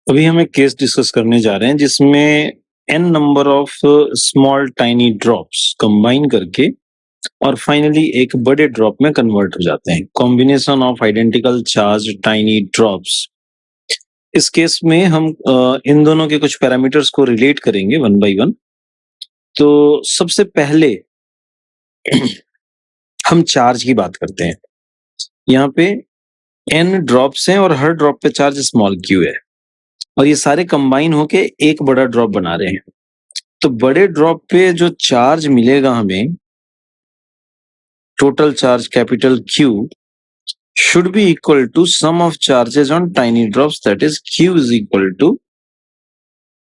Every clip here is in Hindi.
अभी हम एक केस डिस्कस करने जा रहे हैं जिसमें n number of small tiny drops combine करके और फाइनली एक बड़े ड्रॉप में कन्वर्ट हो जाते हैं। Combination of identical charge tiny drops. इस केस में हम इन दोनों के कुछ पैरामीटर्स को रिलेट करेंगे वन बाय वन। तो सबसे पहले हम चार्ज की बात करते हैं। यहाँ पे n ड्रॉप्स हैं और हर ड्रॉप पे चार्ज स्मॉल q है और ये सारे कंबाइन होके एक बड़ा ड्रॉप बना रहे हैं। तो बड़े ड्रॉप पे जो चार्ज मिलेगा हमें, total charge capital Q should be equal to sum of charges on tiny drops, that is Q is equal to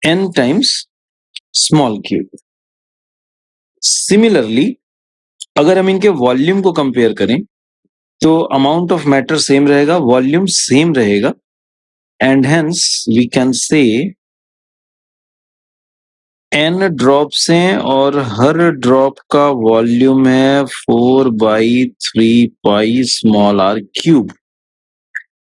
n times small q. Similarly, अगर हम इनके वॉल्यूम को कंपेयर करें तो अमाउंट ऑफ मैटर सेम रहेगा, वॉल्यूम सेम रहेगा, and hence we can say n drops हैं और हर ड्रॉप का वॉल्यूम है 4/3 pi small r cube,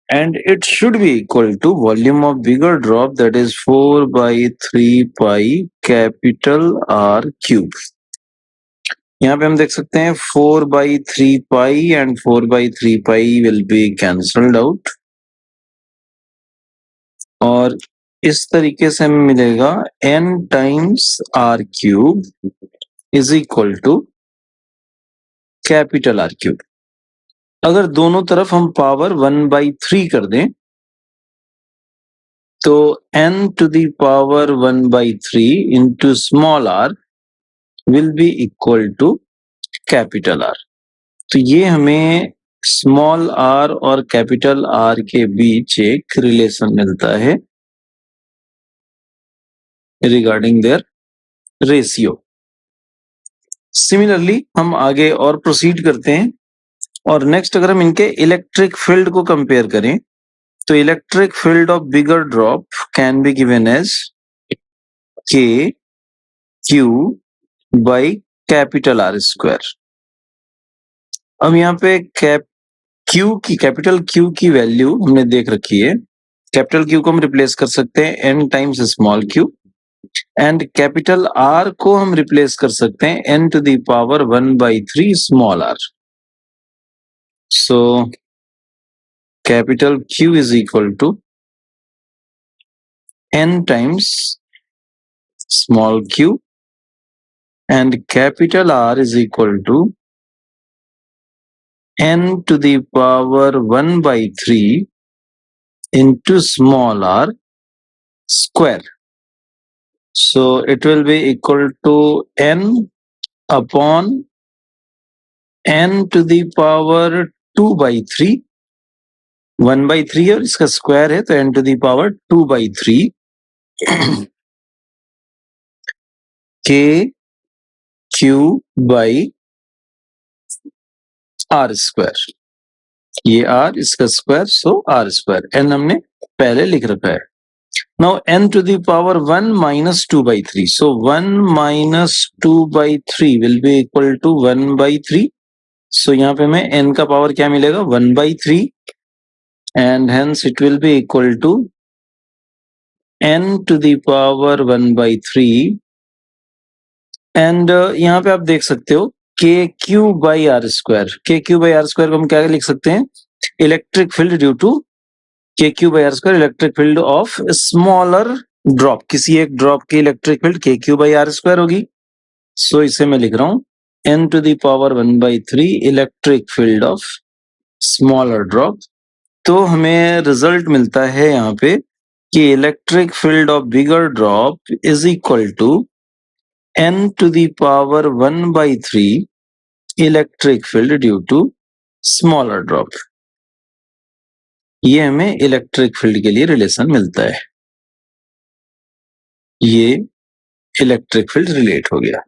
and it should be equal to volume of bigger drop, that is 4/3 pi capital R cube. यहाँ पे हम देख सकते हैं 4/3 pi and 4/3 pi will be cancelled out और इस तरीके से हमें मिलेगा n times R cube is equal to capital R cube. अगर दोनों तरफ हम पावर 1/3 कर दें तो n to the power 1/3 into small r will be equal to capital R. तो ये हमें स्मॉल r और कैपिटल R के बीच एक रिलेशन मिलता है रिगार्डिंग देयर रेशियो। सिमिलरली हम आगे और प्रोसीड करते हैं और नेक्स्ट अगर हम इनके इलेक्ट्रिक फील्ड को कंपेयर करें तो electric field of bigger drop can be given as K Q by capital R square. अब यहाँ पे कैपिटल Q की वैल्यू हमने देख रखी है। कैपिटल Q को हम रिप्लेस कर सकते हैं n times small q and capital R को हम रिप्लेस कर सकते हैं n to the power 1/3 small r। So capital Q is equal to n times small q and capital R is equal to n to the power 1/3 into small r square. So it will be equal to n upon n to the power 2/3, 1/3 और इसका स्क्वायर है तो n to the power 2/3 K Q by R square. ये R इसका स्क्वायर, सो R स्क्वायर। n हमने पहले लिख रखा है। Now n to the power 1 minus 2/3. So 1 minus 2/3 will be equal to 1/3. So यहाँ पे हमें n का पावर क्या मिलेगा 1/3 and hence it will be equal to n to the power 1/3 and यहाँ पे आप देख सकते हो KQ by R square। KQ by R square को हम क्या लिख सकते हैं electric field due to KQ by R square, electric field of smaller drop. किसी एक ड्रॉप की electric field KQ by R square होगी। सो इसे मैं लिख रहा हूं n to the power 1/3 electric field of smaller drop. तो हमें रिजल्ट मिलता है यहाँ पे कि electric field of bigger drop is equal to n to the power 1/3 electric field due to smaller drop. ये हमें इलेक्ट्रिक फील्ड के लिए रिलेशन मिलता है। ये इलेक्ट्रिक फील्ड रिलेट हो गया।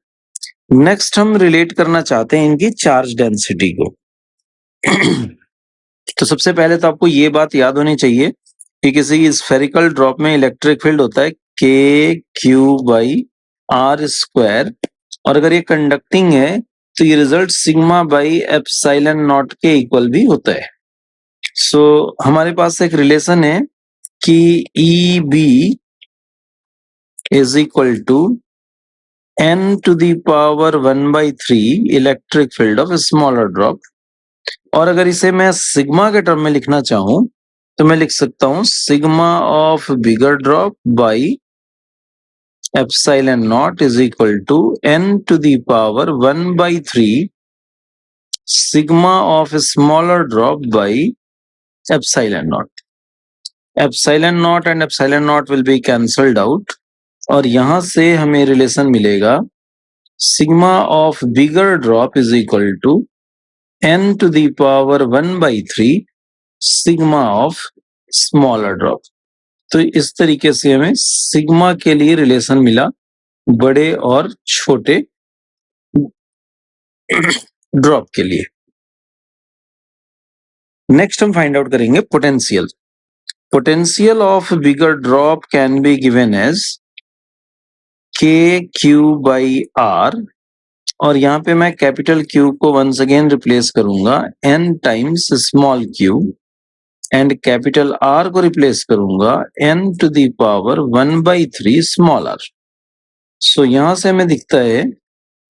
नेक्स्ट हम रिलेट करना चाहते हैं इनकी चार्ज डेंसिटी को। तो सबसे पहले तो आपको ये बात याद होनी चाहिए कि किसी स्फेरिकल ड्रॉप में इलेक्ट्रिक फील्ड होता है KQ बाई R स्क्वायर और अगर ये कंडक्टिंग है तो ये result sigma by epsilon not के इक्वल भी होता है। सो हमारे पास एक रिलेशन है कि EB is equal to n to the power 1/3 electric field of smaller drop. और अगर इसे मैं सिग्मा के टर्म में लिखना चाहूं तो मैं लिख सकता हूं sigma of bigger drop by epsilon naught is equal to n to the power 1/3 sigma of smaller drop by epsilon naught. Epsilon naught and epsilon naught will be cancelled out और यहां से हमें रिलेशन मिलेगा sigma of bigger drop is equal to n to the power 1/3 sigma of smaller drop. तो इस तरीके से हमें सिग्मा के लिए रिलेशन मिला बड़े और छोटे ड्रॉप के लिए। नेक्स्ट हम फाइंड आउट करेंगे potential. Potential of bigger drop can be given as KQ/R और यहाँ पे मैं कैपिटल Q को वंस अगेन रिप्लेस करूंगा n times small q and capital R को रिप्लेस करूंगा n to the power 1/3 small r। So यहां से हमें दिखता है,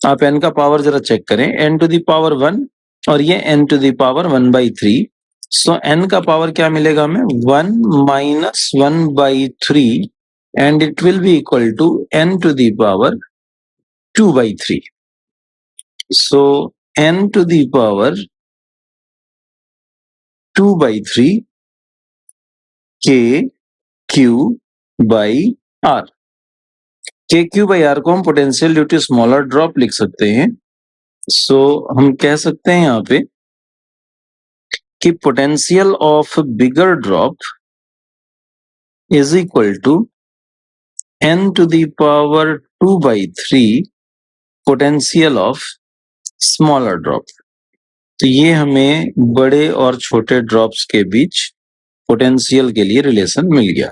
आप n का पावर जरा चेक करें, n to the power 1 और ये n to the power 1/3। So n का पावर क्या मिलेगा हमें 1 minus 1/3 and it will be equal to n to the power 2/3। So n to the power 2/3 KQ/R। KQ/R को हम potential due to smaller drop लिख सकते हैं। सो हम कह सकते हैं यहाँ पे कि potential of bigger drop is equal to n to the power 2/3 potential of smaller drop. तो ये हमें बड़े और छोटे ड्रॉप्स के बीच पोटेंशियल के लिए रिलेशन मिल गया।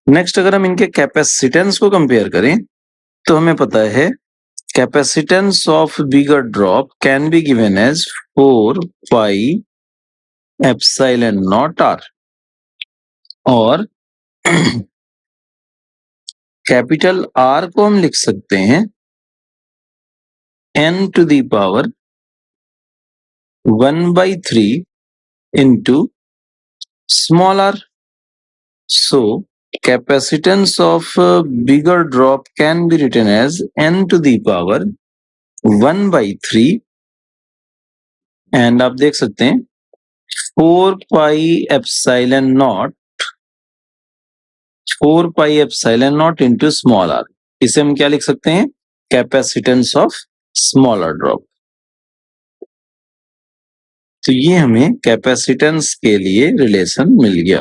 नेक्स्ट अगर हम इनके कैपेसिटेंस को कंपेयर करें तो हमें पता है capacitance of bigger drop can be given as 4 pi epsilon naught r और कैपिटल R को हम लिख सकते हैं n to the power 1/3 into small r। So capacitance of bigger drop can be written as n to the power 1/3 and आप देख सकते हैं 4 pi epsilon naught into small r। इसे हम क्या लिख सकते हैं कैपेसिटेंस ऑफ स्मॉलर ड्रॉप। तो ये हमें कैपेसिटेंस के लिए रिलेशन मिल गया।